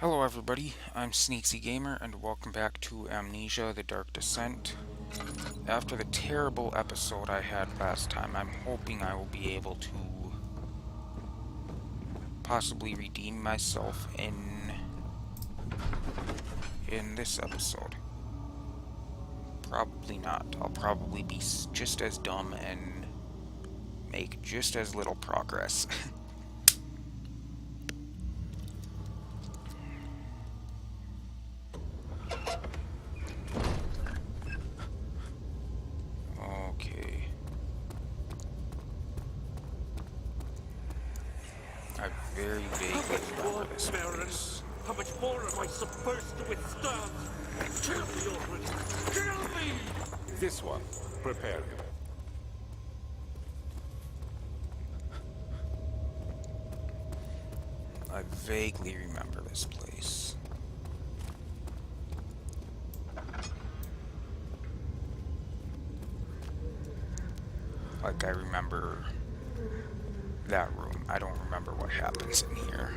Hello everybody, I'm Sneaksy Gamer and welcome back to Amnesia: The Dark Descent. After the terrible episode I had last time, I'm hoping I will be able to possibly redeem myself in this episode. Probably not. I'll probably be just as dumb and make just as little progress. Okay. I very vaguely remember this place. How much more am I supposed to withstand? Kill me already! Kill me! This one. Prepare him. I vaguely remember this place. Like I remember that room. I don't remember what happens in here.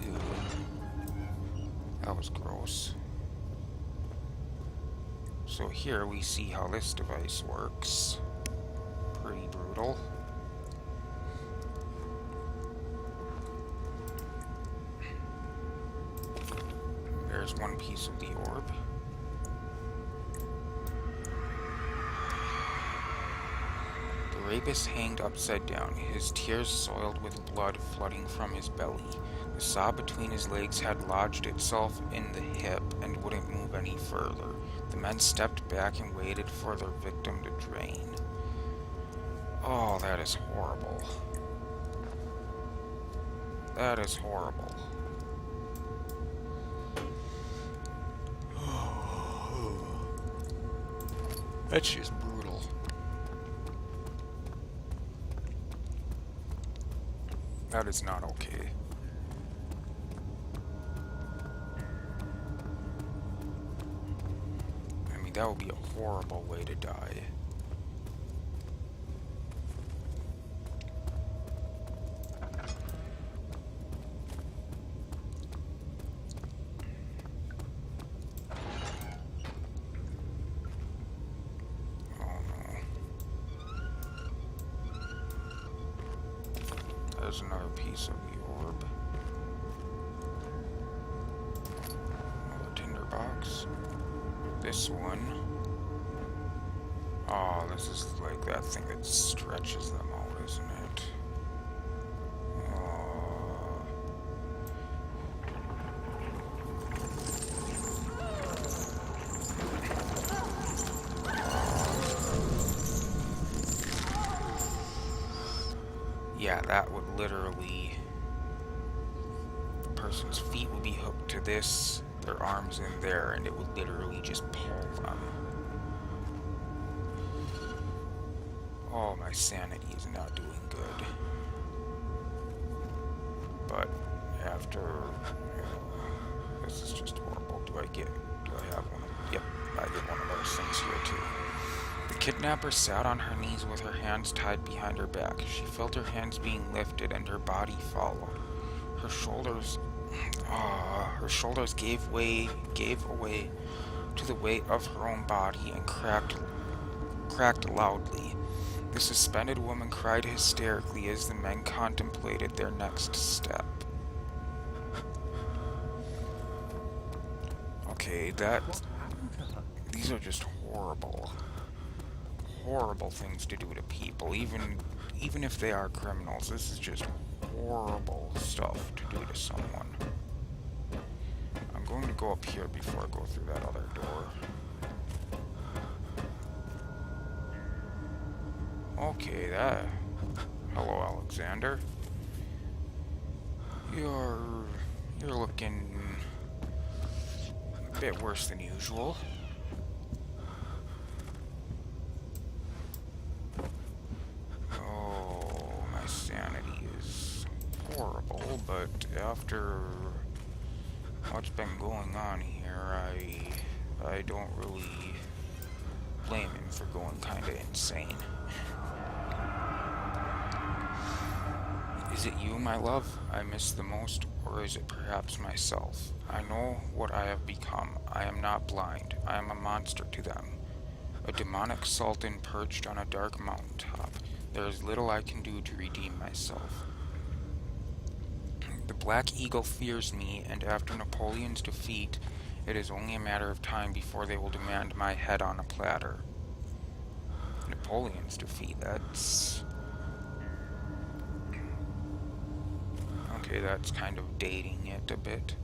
Ew. That was gross. So here we see how this device works. Pretty brutal. There's one piece of the orb. The rapist hanged upside down, his tears soiled with blood flooding from his belly. The saw between his legs had lodged itself in the hip and wouldn't move any further. The men stepped back and waited for their victim to drain. Oh, that is horrible. That is horrible. That's just brutal. That is not okay. I mean, that would be a horrible way to die. There's another piece of the orb. Another tinderbox. This one. Oh, this is like that thing that stretches them out, isn't it? Oh. Yeah, that would literally... The person's feet would be hooked to this, their arms in there, and it would literally just pull them. Oh, my sanity is not doing good. But after... this is just horrible. Do I have one? Yep, I get one of those things here too. The kidnapper sat on her knees with her hands tied behind her back. She felt her hands being lifted and her body follow. Her shoulders gave away to the weight of her own body and cracked loudly. The suspended woman cried hysterically as the men contemplated their next step. Okay, these are just horrible things to do to people, even if they are criminals. This is just horrible stuff to do to someone. I'm going to go up here before I go through that other door. Okay, hello, Alexander. You're looking a bit worse than usual. Horrible, but after what's been going on here, I don't really blame him for going kinda insane. Is it you, my love, I miss the most, or is it perhaps myself? I know what I have become. I am not blind. I am a monster to them. A demonic sultan perched on a dark mountaintop. There is little I can do to redeem myself. The Black Eagle fears me, and after Napoleon's defeat, it is only a matter of time before they will demand my head on a platter. Napoleon's defeat, that's... Okay, that's kind of dating it a bit.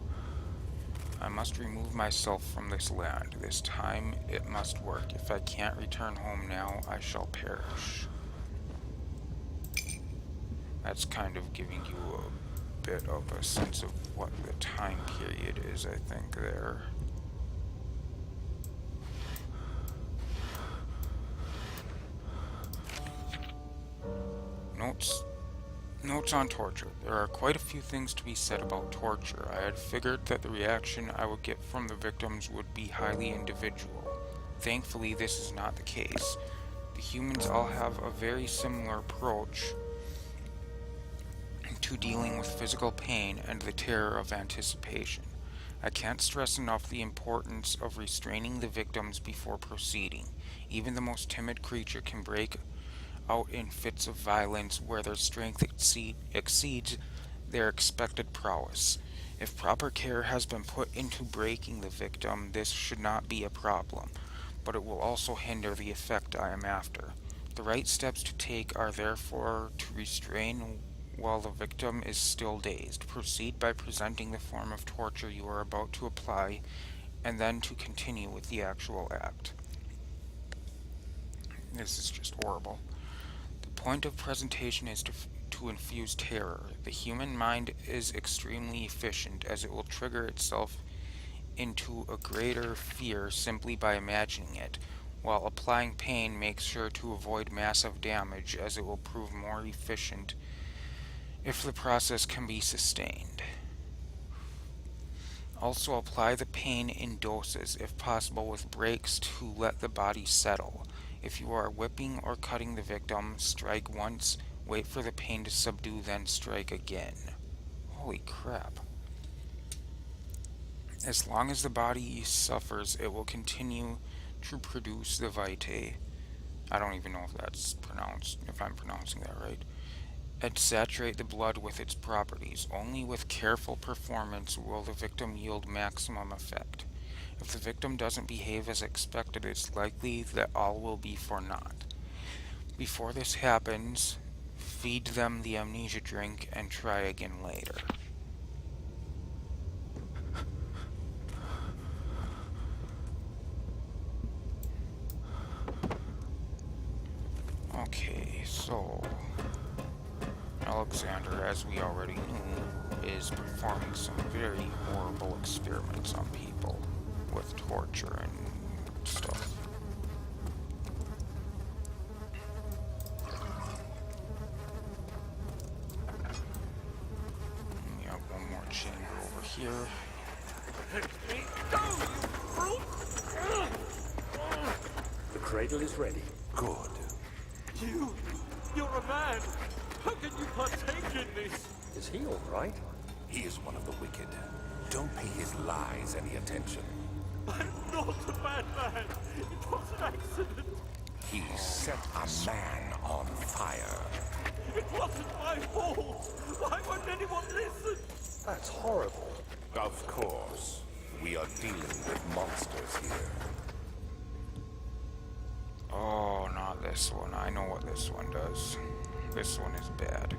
I must remove myself from this land. This time it must work. If I can't return home now, I shall perish. That's kind of giving you a bit of a sense of what the time period is, I think, there. Notes on torture. There are quite a few things to be said about torture. I had figured that the reaction I would get from the victims would be highly individual. Thankfully, this is not the case. The humans all have a very similar approach to dealing with physical pain and the terror of anticipation. I can't stress enough the importance of restraining the victims before proceeding. Even the most timid creature can break out in fits of violence where their strength exceeds their expected prowess. If proper care has been put into breaking the victim, this should not be a problem, but it will also hinder the effect I am after. The right steps to take are therefore to restrain while the victim is still dazed. Proceed by presenting the form of torture you are about to apply, and then to continue with the actual act. This is just horrible. The point of presentation is to infuse terror. The human mind is extremely efficient, as it will trigger itself into a greater fear simply by imagining it, while applying pain makes sure to avoid massive damage, as it will prove more efficient if the process can be sustained. Also apply the pain in doses, if possible with breaks to let the body settle. If you are whipping or cutting the victim, strike once, wait for the pain to subdue, then strike again. Holy crap. As long as the body suffers, it will continue to produce the vitae. I don't even know if I'm pronouncing that right. And saturate the blood with its properties. Only with careful performance will the victim yield maximum effect. If the victim doesn't behave as expected, it's likely that all will be for naught. Before this happens, feed them the amnesia drink and try again later. Okay, so Alexander, as we already knew, is performing some very horrible experiments on people with torture and stuff. We have one more chamber over here. The cradle is ready. Good. You're a man. How can you partake in this? Is he all right? He is one of the wicked. Don't pay his lies any attention. I'm not a bad man. It was an accident. He set a man on fire. It wasn't my fault. Why won't anyone listen? That's horrible. Of course. We are dealing with monsters here. Oh, not this one. I know what this one does. This one is bad.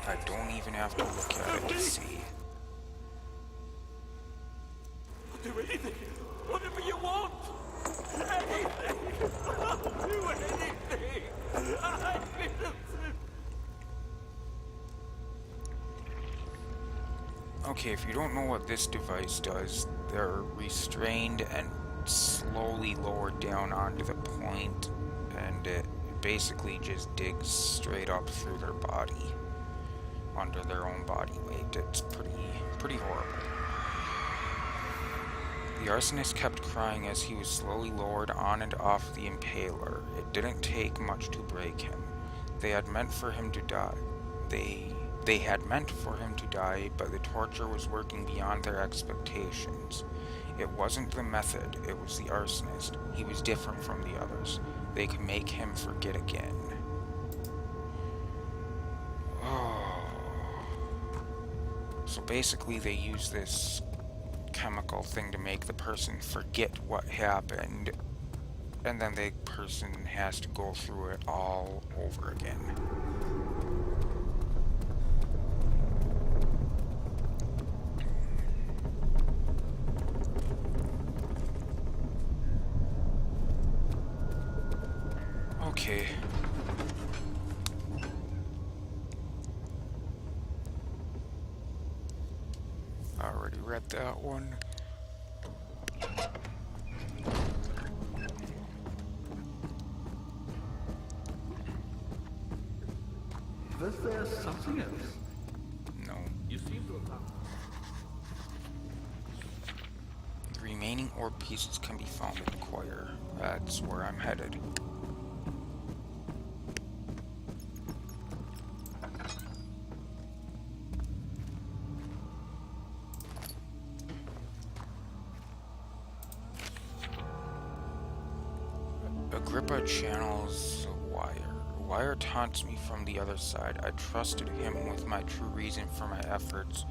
I don't even have to look at it to see. I'll do anything. Whatever you want. Anything. I'll do anything. I'm innocent. Okay, if you don't know what this device does, they're restrained and slowly lowered down onto the point, and it basically just digs straight up through their body, under their own body weight. It's pretty horrible. The arsonist kept crying as he was slowly lowered on and off the impaler. It didn't take much to break him. They had meant for him to die. They had meant for him to die, but the torture was working beyond their expectations. It wasn't the method, it was the arsonist. He was different from the others. They could make him forget again. Oh. So basically they use this chemical thing to make the person forget what happened, and then the person has to go through it all over again. Okay. I already read that one. Was there something else? No. You seem to have... The remaining orb pieces can be found in the choir. That's where I'm headed. Agrippa channels Wire. Wire taunts me from the other side. I trusted him with my true reason for my efforts,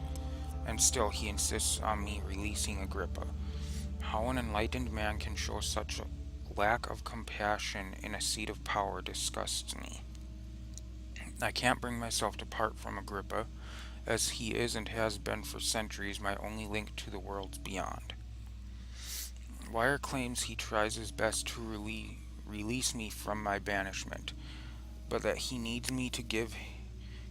and still he insists on me releasing Agrippa. How an enlightened man can show such a lack of compassion in a seat of power disgusts me. I can't bring myself to part from Agrippa, as he is and has been for centuries my only link to the worlds beyond. Wire claims he tries his best to release me from my banishment, but that he needs me to give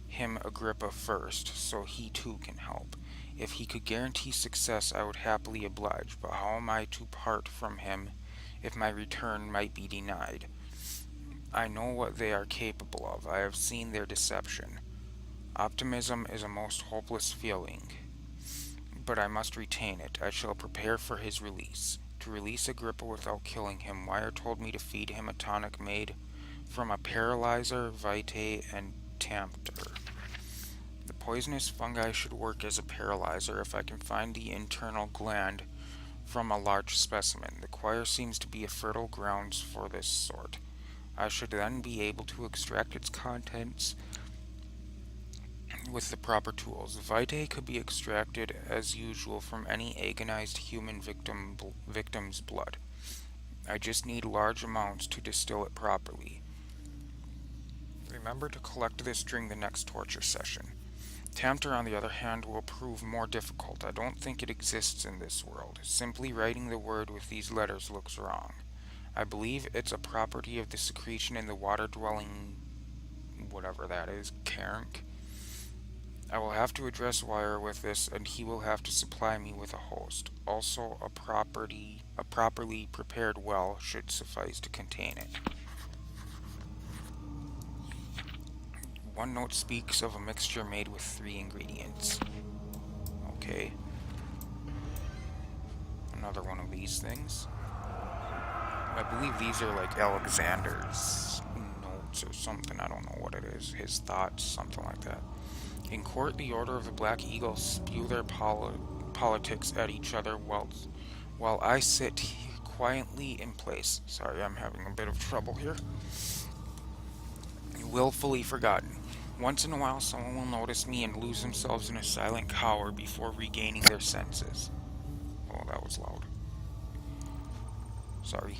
him Agrippa first, so he too can help. If he could guarantee success, I would happily oblige, but how am I to part from him if my return might be denied? I know what they are capable of. I have seen their deception. Optimism is a most hopeless feeling, but I must retain it. I shall prepare for his release. To release Agrippa without killing him, Wire told me to feed him a tonic made from a paralyzer, vitae, and tempter. The poisonous fungi should work as a paralyzer if I can find the internal gland from a large specimen. The choir seems to be a fertile grounds for this sort. I should then be able to extract its contents with the proper tools. Vitae could be extracted as usual from any agonized human victim's blood. I just need large amounts to distill it properly. Remember to collect this during the next torture session. Tempter, on the other hand, will prove more difficult. I don't think it exists in this world. Simply writing the word with these letters looks wrong. I believe it's a property of the secretion in the water-dwelling... whatever that is, carank. I will have to address Wire with this, and he will have to supply me with a host. Also, a properly prepared well should suffice to contain it. One note speaks of a mixture made with 3 ingredients. Okay. Another one of these things. I believe these are like Alexander's notes or something. I don't know what it is. His thoughts, something like that. In court, the Order of the Black Eagle spew their politics at each other while I sit quietly in place. Sorry, I'm having a bit of trouble here. Willfully forgotten. Once in a while, someone will notice me and lose themselves in a silent cower before regaining their senses. Oh, that was loud. Sorry.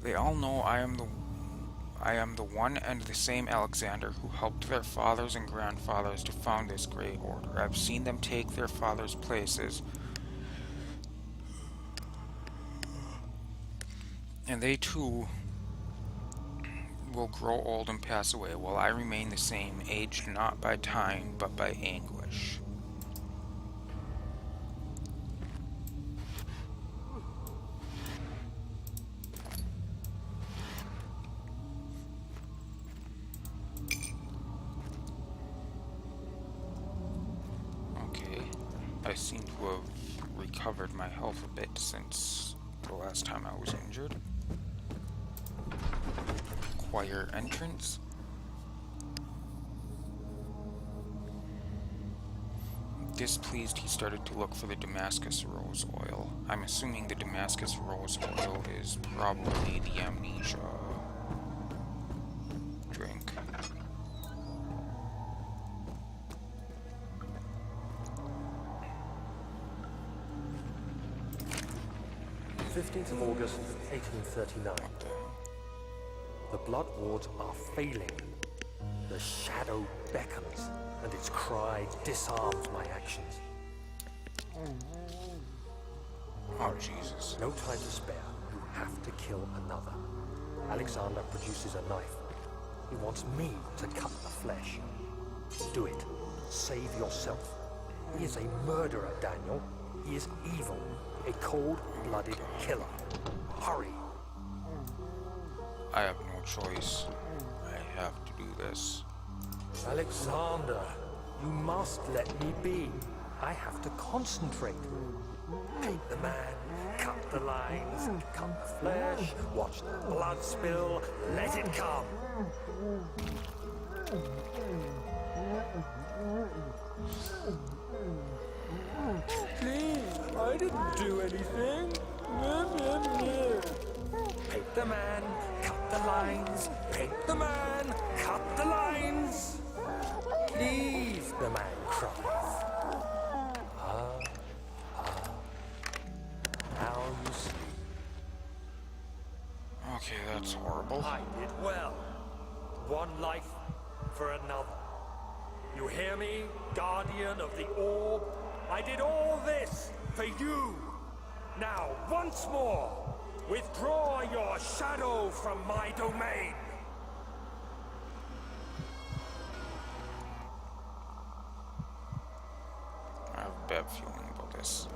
They all know I am the one and the same Alexander who helped their fathers and grandfathers to found this great order. I've seen them take their fathers' places, and they too will grow old and pass away, while I remain the same, aged not by time, but by anguish. Okay, I seem to have recovered my health a bit since the last time I was injured. Choir entrance. Displeased, he started to look for the Damascus rose oil. I'm assuming the Damascus rose oil is probably the Amnesia drink. 15th of August, 1839. The blood wards are failing. The shadow beckons, and its cry disarms my actions. Oh, Jesus. No time to spare. You have to kill another. Alexander produces a knife. He wants me to cut the flesh. Do it. Save yourself. He is a murderer, Daniel. He is evil. A cold-blooded killer. Hurry. I have no choice. I have to do this. Alexander, you must let me be. I have to concentrate. Take the man, cut the lines, cut the flesh, watch the blood spill, let it come. Please, I didn't do anything. Paint the man, cut the lines. Paint the man, cut the lines. Please, the man cries. Now you see. Okay, that's horrible. I did well. One life for another. You hear me, guardian of the orb? I did all this for you. Now, once more, withdraw your shadow from my domain. I have a bad feeling about this.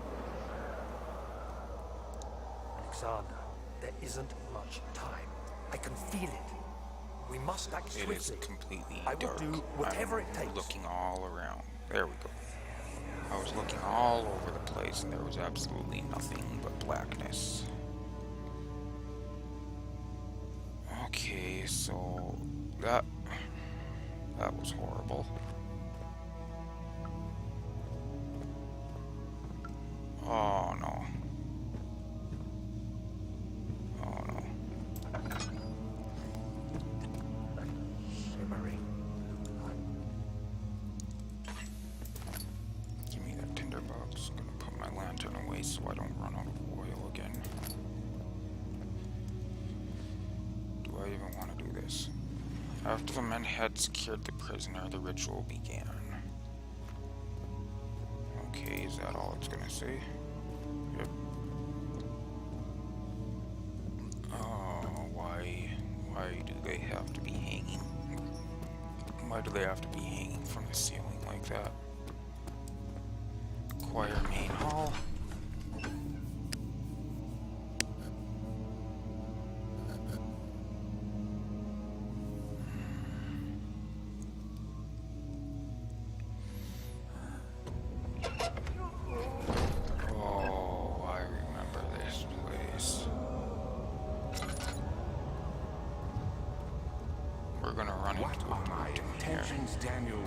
Alexander, there isn't much time. I can feel it. We must act It swiftly. is completely I will dark. do whatever I'm it takes. looking all around. There we go. I was looking all over the place and there was absolutely nothing but blackness. Okay, so that was horrible. Oh no. Oh no. Shimmering. Give me that tinderbox. I'm gonna put my lantern away so I don't run out of oil again. Do I even want to do this? After the men had secured the prisoner, the ritual began. Okay, is that all it's gonna say? Yep. Oh, why do they have to be hanging? Why do they have to be hanging from the ceiling like that? Choir main hall. Oh, I remember this place. We're gonna run What into are a my brute in here. intentions, Daniel?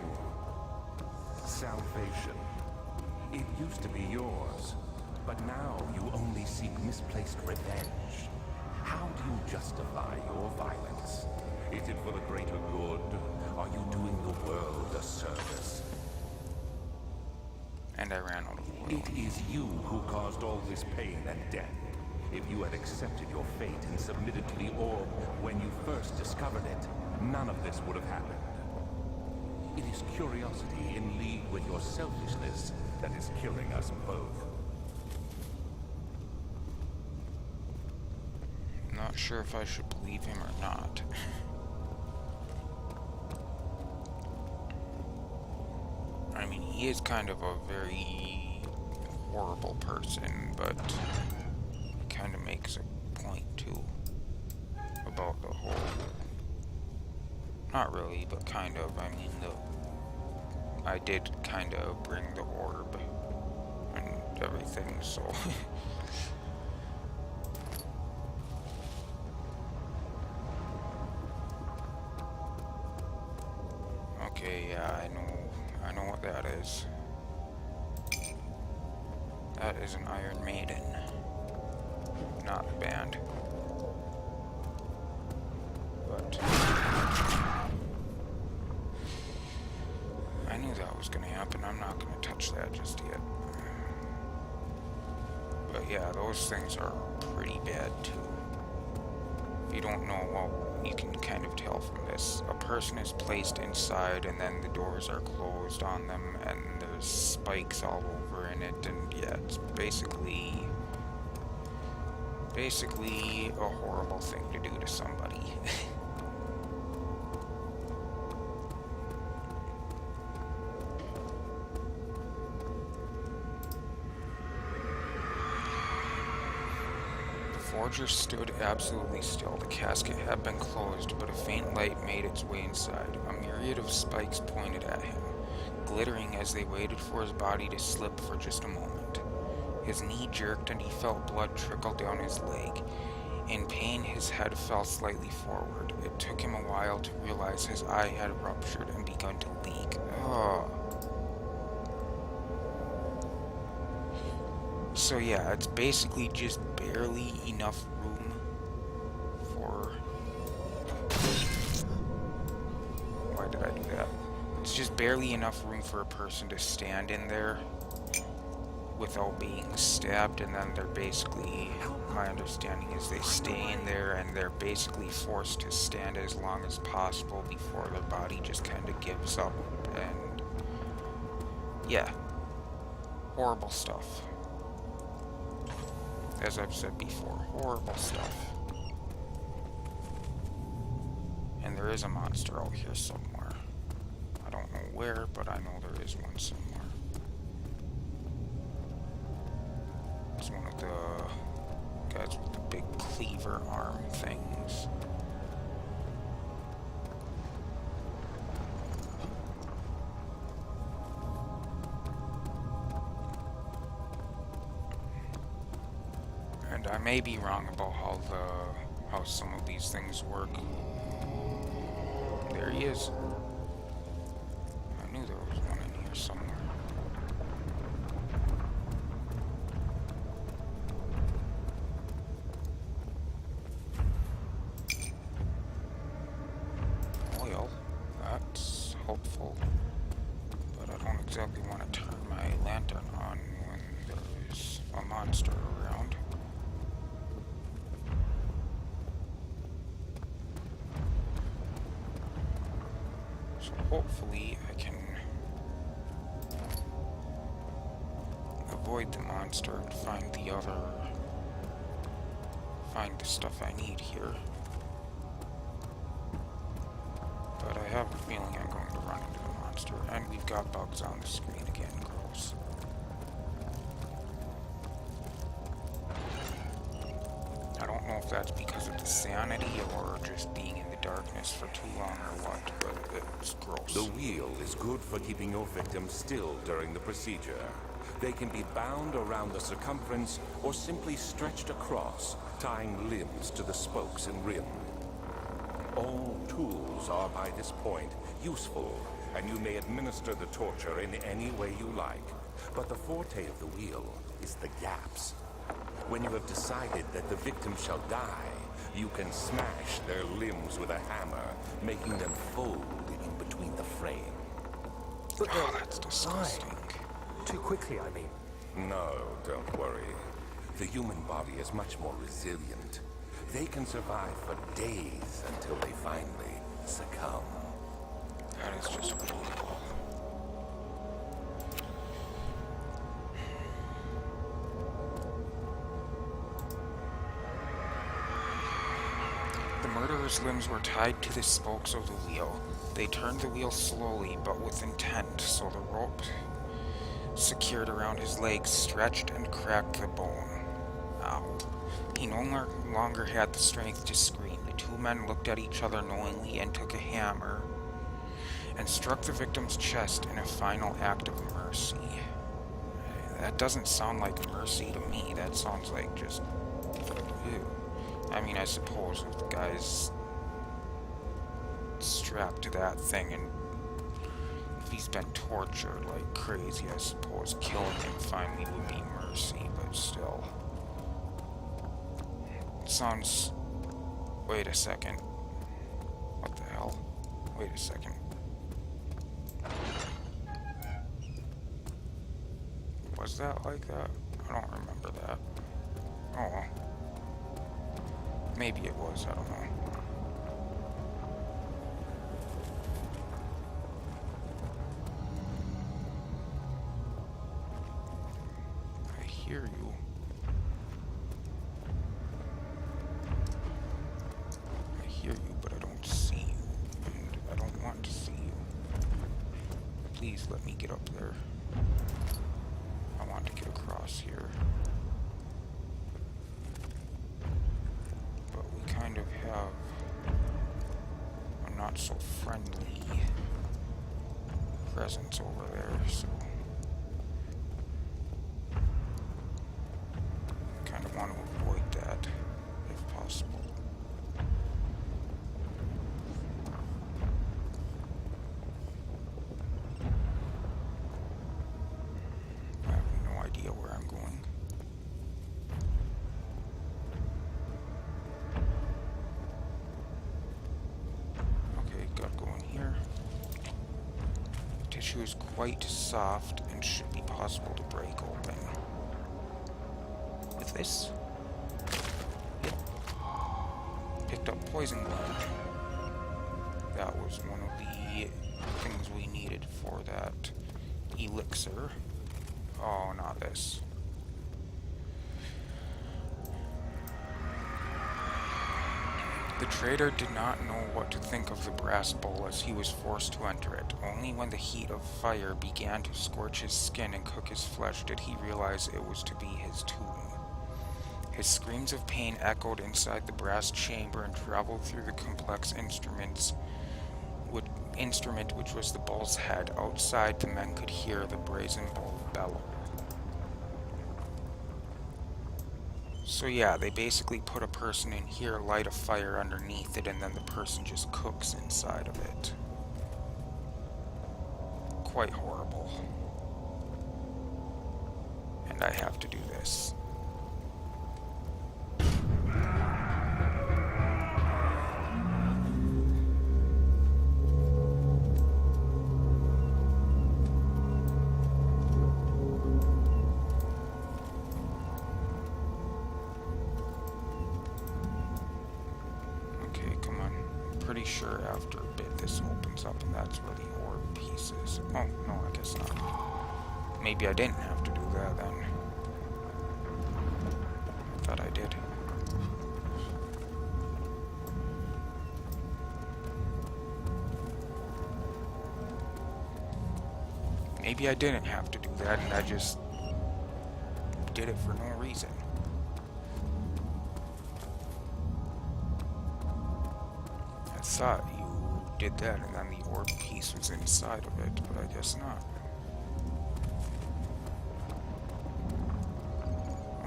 Salvation. It used to be yours, but now you only seek misplaced revenge. How do you justify your violence? Is it for the greater good? Are you doing the world a service? And I ran out of oil. It is you who caused all this pain and death. If you had accepted your fate and submitted to the orb when you first discovered it, none of this would have happened. It is curiosity in league with your selfishness that is killing us both. Not sure if I should believe him or not. I mean, he is kind of a very horrible person, but he kind of makes a point too about the whole. Not really, but kind of. I mean, I did kind of bring the orb and everything, so. Okay, yeah, I know what that is. That is an Iron Maiden, not a band. But I knew that was going to happen. I'm not going to touch that just yet. But yeah, those things are pretty bad too. If you don't know, well, you can kind of tell from this. A person is placed inside and then the doors are closed on them and there's spikes all over in it, and yeah, it's basically a horrible thing to do to somebody. Forger stood absolutely still. The casket had been closed, but a faint light made its way inside. A myriad of spikes pointed at him, glittering as they waited for his body to slip for just a moment. His knee jerked and he felt blood trickle down his leg. In pain, his head fell slightly forward. It took him a while to realize his eye had ruptured and begun to leak. Oh. So yeah, it's basically just barely enough room for... Why did I do that? It's just barely enough room for a person to stand in there without being stabbed, and then they're basically, my understanding is they stay in there and they're basically forced to stand as long as possible before their body just kind of gives up, and yeah, horrible stuff. As I've said before, horrible stuff. And there is a monster out here somewhere. I don't know where, but I know there is one somewhere. It's one of the guys with the big cleaver arm things. And I may be wrong about how some of these things work. There he is. I knew there was one in here somewhere. Oil. That's hopeful. But I don't exactly want to turn my lantern on when there's a monster around. So hopefully I can avoid the monster and find the stuff I need here. But I have a feeling I'm going to run into the monster, and we've got bugs on the screen again. Gross. I don't know if that's because of the sanity or just being in the darkness for too long or what, but it's gross. The wheel is good for keeping your victims still during the procedure. They can be bound around the circumference or simply stretched across, tying limbs to the spokes and rim. All tools are by this point useful, and you may administer the torture in any way you like. But the forte of the wheel is the gaps. When you have decided that the victim shall die, you can smash their limbs with a hammer, making them fold in between the frame. But Oh, that's disgusting. too quickly, I mean. No, don't worry. The human body is much more resilient. They can survive for days until they finally succumb. That is just horrible. The murderer's limbs were tied to the spokes of the wheel. They turned the wheel slowly, but with intent, so the rope secured around his legs stretched and cracked the bone. Ow. He no longer had the strength to scream. The two men looked at each other knowingly and took a hammer and struck the victim's chest in a final act of mercy. That doesn't sound like mercy to me. That sounds like just... Ew. I mean, I suppose if the guy's strapped to that thing and if he's been tortured like crazy, I suppose killing him finally would be mercy, but still. It sounds... Wait a second. What the hell? Wait a second. Was that like that? I don't remember that. Oh well. Maybe it was, I don't know. I hear you. I hear you, but I don't see you. And I don't want to see you. Please let me get up there. I want to get across here. But we kind of have a not so friendly presence over there, so kind of want to avoid that if possible. I have no idea where I'm going. Okay, gotta go in here. The tissue is quite soft and should be possible to break open. With this? Yep. Picked up poison gland. That was one of the things we needed for that elixir. Oh, not this. The trader did not know what to think of the brass bowl as he was forced to enter it. Only when the heat of fire began to scorch his skin and cook his flesh did he realize it was to be his tomb. His screams of pain echoed inside the brass chamber and traveled through the complex instrument which was the bull's head. Outside, the men could hear the brazen bull bellow. So yeah, they basically put a person in here, light a fire underneath it, and then the person just cooks inside of it. Quite horrible. And I have to do this. Pretty sure after a bit this opens up and that's where the orb piece is. Oh, no, I guess not. Maybe I didn't have to do that then. I thought I did. Maybe I didn't have to do that and I just did it for no reason. I thought you did that and then the orb piece was inside of it, but I guess not.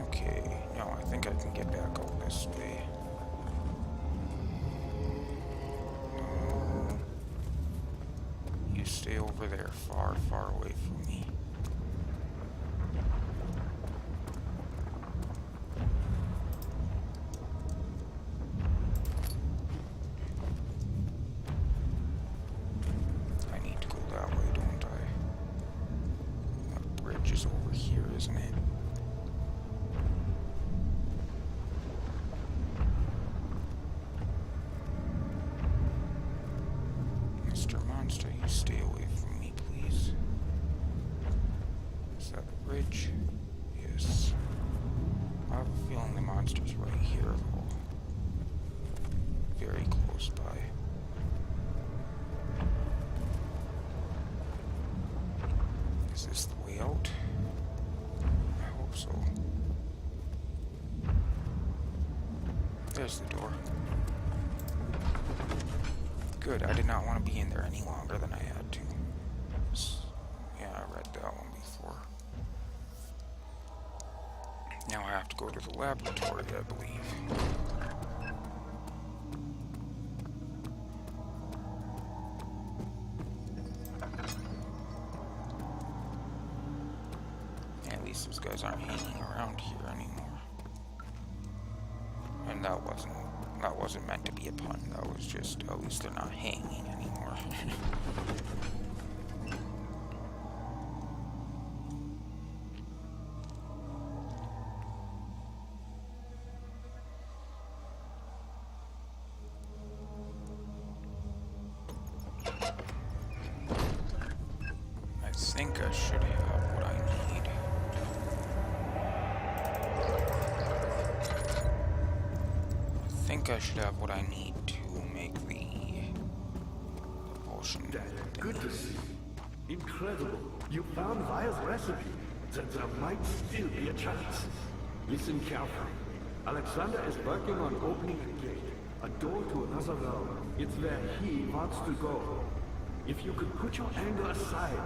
Okay, now I think I can get back out this way. No. You stay over there, far, far away from me. Over here, isn't it? Mr. Monster, you stay away from me, please. Is that the bridge? Yes. I have a feeling the monster's right here, though. Very close by. Is this the way out? I hope so. There's the door. Good, I did not want to be in there any longer than I had to. Yeah, I read that one before. Now I have to go to the laboratory, I believe. least those guys aren't hanging around here anymore. And that wasn't meant to be a pun. That was just, at least they're not hanging anymore. I think I should have what I need. I think I should have what I need to make the potion. Good to see. Incredible. You found Vaya's recipe. There might still be a chance. Listen carefully. Alexander is working on opening a gate, a door to another realm. It's where he wants to go. If you could put your anger aside,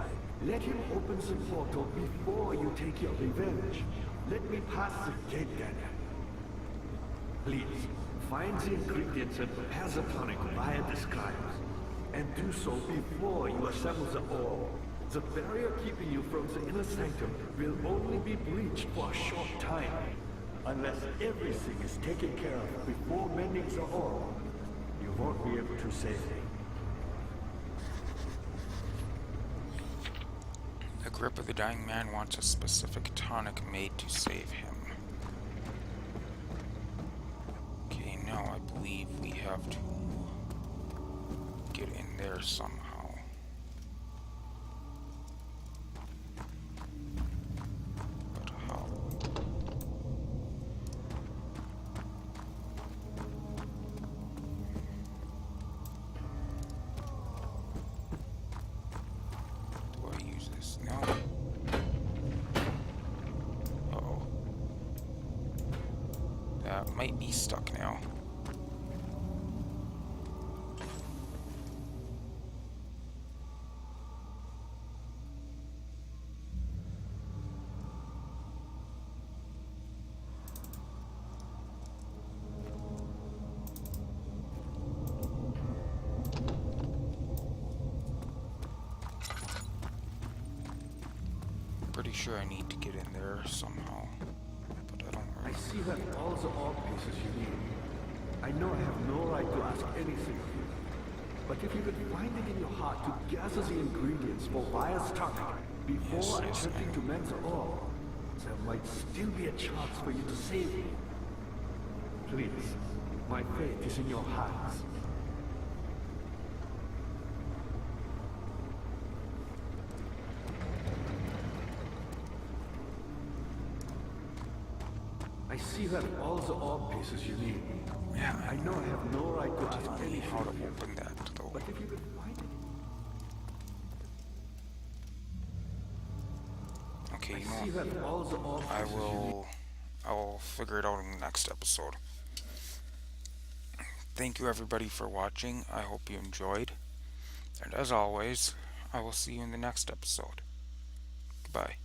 let him open the portal before you take your revenge. Let me pass the gate then. Please, find the ingredients and prepare the tonic Vaya describes. And do so before you assemble the orb. The barrier keeping you from the inner sanctum will only be breached for a short time. Unless everything is taken care of before mending the orb, you won't be able to save me. The grip of the dying man wants a specific tonic made to save him. Okay, now I believe we have to get in there somehow. But how? Do I use this? No. Uh-oh. That might be stuck now. Pretty sure I need to get in there somehow, but I don't I remember. see that all the orb pieces you need. I know I have no right to ask anything of you. But if you could find it in your heart to gather the ingredients for Vaya's tonic before Yes, attempting to mend the orb, there might still be a chance for you to save me. Please, my fate is in your hands. I see that all the orb pieces you need. Yeah, I know I have no right to ask tell me anything how to of you. open that though. But if you could find it, Okay, I you see know what? that all the orb I pieces you need. will figure it out in the next episode. Thank you everybody for watching. I hope you enjoyed. And as always, I will see you in the next episode. Goodbye.